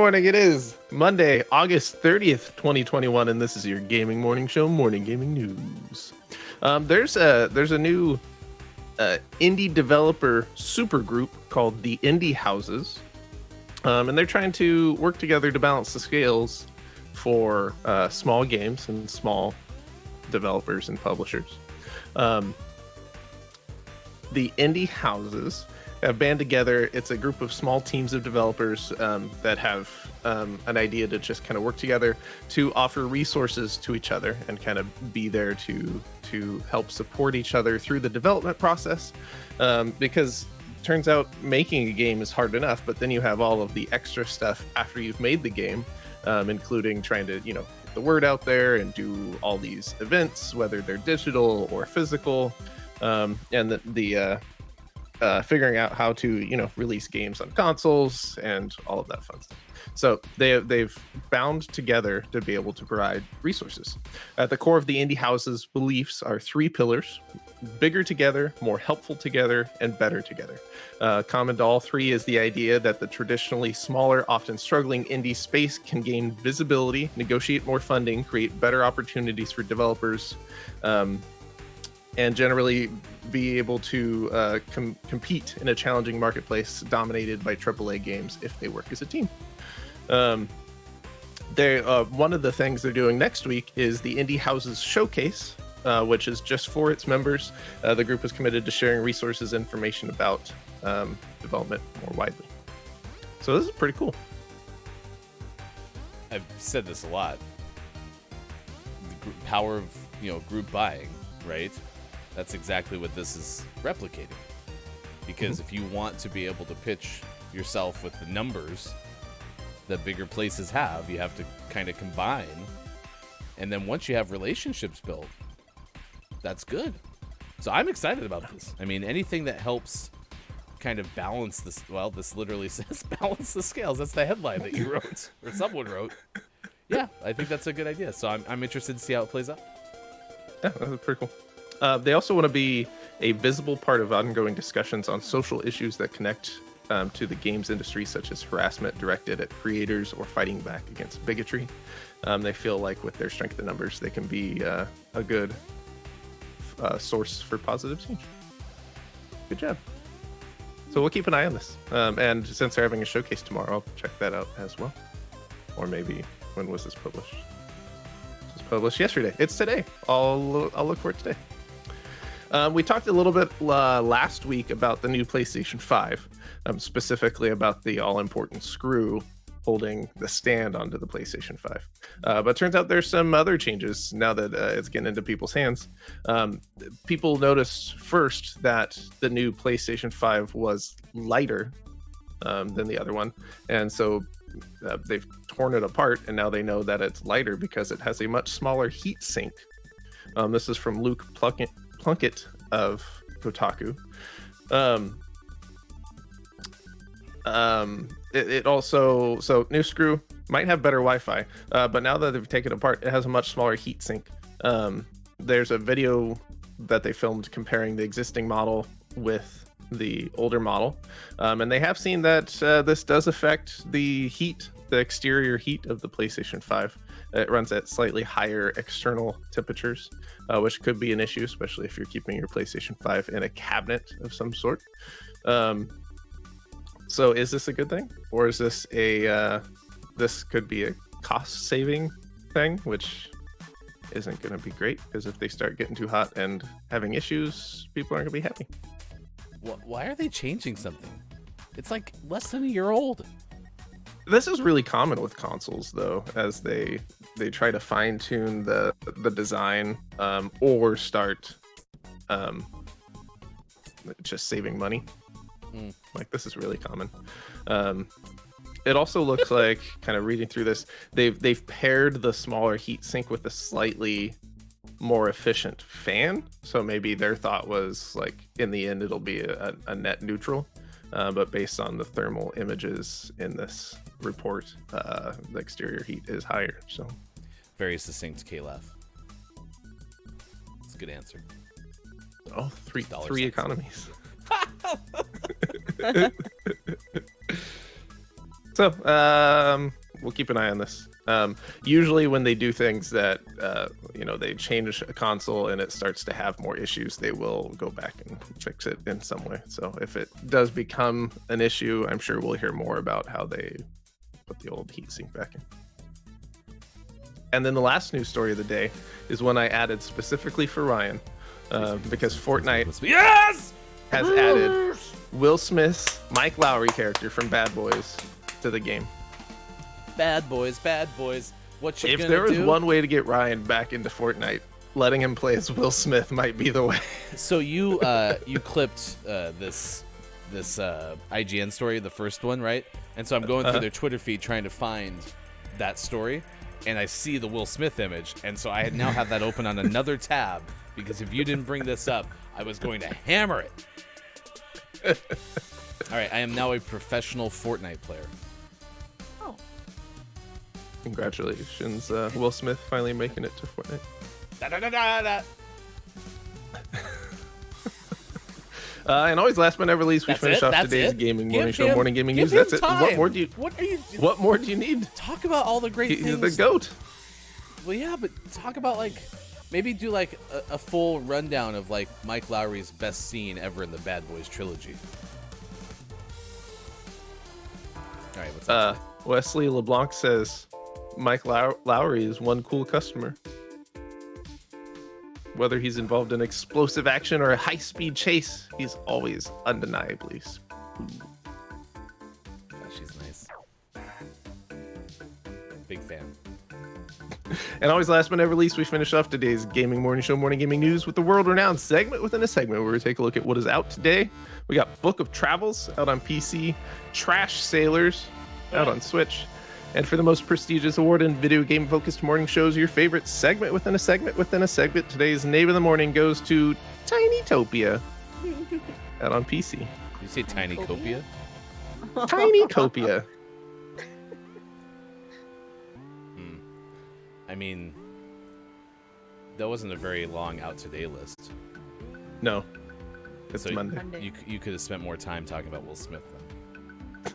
morning. It is Monday, August 30th, 2021, and this is your gaming morning show, Morning Gaming News. There's a new indie developer supergroup called the Indie Houses, and they're trying to work together to balance the scales for small games and small developers and publishers. The Indie Houses have band together. It's a group of small teams of developers that have an idea to just kind of work together to offer resources to each other and kind of be there to help support each other through the development process. Because it turns out making a game is hard enough, but then you have all of the extra stuff after you've made the game, including trying to, get the word out there and do all these events, whether they're digital or physical, and the figuring out how to release games on consoles and all of that fun stuff. So they've bound together to be able to provide resources. At the core of the Indie House's beliefs are three pillars: bigger together, more helpful together, and better together. Common to all three is the idea that the traditionally smaller, often struggling indie space can gain visibility, negotiate more funding, create better opportunities for developers, and generally be able to compete in a challenging marketplace dominated by AAA games if they work as a team. One of the things they're doing next week is the Indie Houses Showcase, which is just for its members. The group is committed to sharing resources, information about development more widely. So this is pretty cool. I've said this a lot. The power of group buying, right? That's exactly what this is replicating. Because if you want to be able to pitch yourself with the numbers that bigger places have, you have to kind of combine. And then once you have relationships built, that's good. So I'm excited about this. I mean, anything that helps kind of balance this. Well, this literally says balance the scales. That's the headline that you wrote, or someone wrote. Yeah, I think that's a good idea. So I'm interested to see how it plays out. Yeah, that's pretty cool. They also want to be a visible part of ongoing discussions on social issues that connect to the games industry, such as harassment directed at creators or fighting back against bigotry. They feel like with their strength in numbers, they can be a good source for positive change. Good job. So we'll keep an eye on this. And since they're having a showcase tomorrow, I'll check that out as well. Or maybe, when was this published? This was published yesterday. It's today. I'll look for it today. We talked a little bit last week about the new PlayStation 5, specifically about the all-important screw holding the stand onto the PlayStation 5. But it turns out there's some other changes now that it's getting into people's hands. People noticed first that the new PlayStation 5 was lighter than the other one. And so they've torn it apart, and now they know that it's lighter because it has a much smaller heat sink. This is from Luke Plunkett of Kotaku. It also, so new screw might have better Wi-Fi, but now that they've taken it apart, it has a much smaller heat sink. There's a video that they filmed comparing the existing model with the older model, and they have seen that this does affect the exterior heat of the PlayStation 5. It runs at slightly higher external temperatures, which could be an issue, especially if you're keeping your PlayStation 5 in a cabinet of some sort. So is this a good thing? Or is this this could be a cost-saving thing, which isn't going to be great, because if they start getting too hot and having issues, people aren't going to be happy. Why are they changing something? It's like less than a year old. This is really common with consoles, though, as they try to fine-tune the design, or start just saving money. Like, this is really common. It also looks like, kind of reading through this, they've paired the smaller heatsink with a slightly more efficient fan. So maybe their thought was, like, in the end it'll be a net neutral. But based on the thermal images in this report, the exterior heat is higher. So very succinct, Caleb. It's a good answer. Oh, three economies. So, we'll keep an eye on this. Usually when they do things that, they change a console and it starts to have more issues, they will go back and fix it in some way. So if it does become an issue, I'm sure we'll hear more about how they put the old heatsink back in. And then the last news story of the day is one I added specifically for Ryan, because Fortnite Yes! has added Will Smith's Mike Lowry character from Bad Boys to the game. Bad boys, bad boys. What you If gonna there was do? one way to get Ryan back into Fortnite, letting him play as Will Smith might be the way. So you clipped this IGN story, the first one, right? And so I'm going through their Twitter feed trying to find that story, and I see the Will Smith image, and so I now have that open on another tab because if you didn't bring this up, I was going to hammer it. All right, I am now a professional Fortnite player. Oh, Congratulations, Will Smith finally making it to Fortnite. Da, da, da, da, da. And always last but never least, we That's finish it? off That's today's it? gaming Give morning show, him- morning gaming give news. him That's it. time. What more do you? What are you? What more do you need? Talk about all the great He's things. the goat. Well, yeah, but talk about maybe do a full rundown of Mike Lowry's best scene ever in the Bad Boys trilogy. All right, what's up? Wesley LeBlanc says Mike Lowry is one cool customer. Whether he's involved in explosive action or a high-speed chase, he's always undeniably smooth. Oh, she's nice. Big fan. And always last but never least, we finish off today's gaming morning show, morning gaming news, with the world-renowned segment within a segment where we take a look at what is out today. We got Book of Travels out on PC, Trash Sailors out on Switch, and for the most prestigious award in video game-focused morning shows, your favorite segment within a segment within a segment, today's name of the morning goes to Tinytopia out on PC. Did you say Tinytopia? Tinytopia. I mean, that wasn't a very long out today list. No, it's So Monday. Monday. You could have spent more time talking about Will Smith.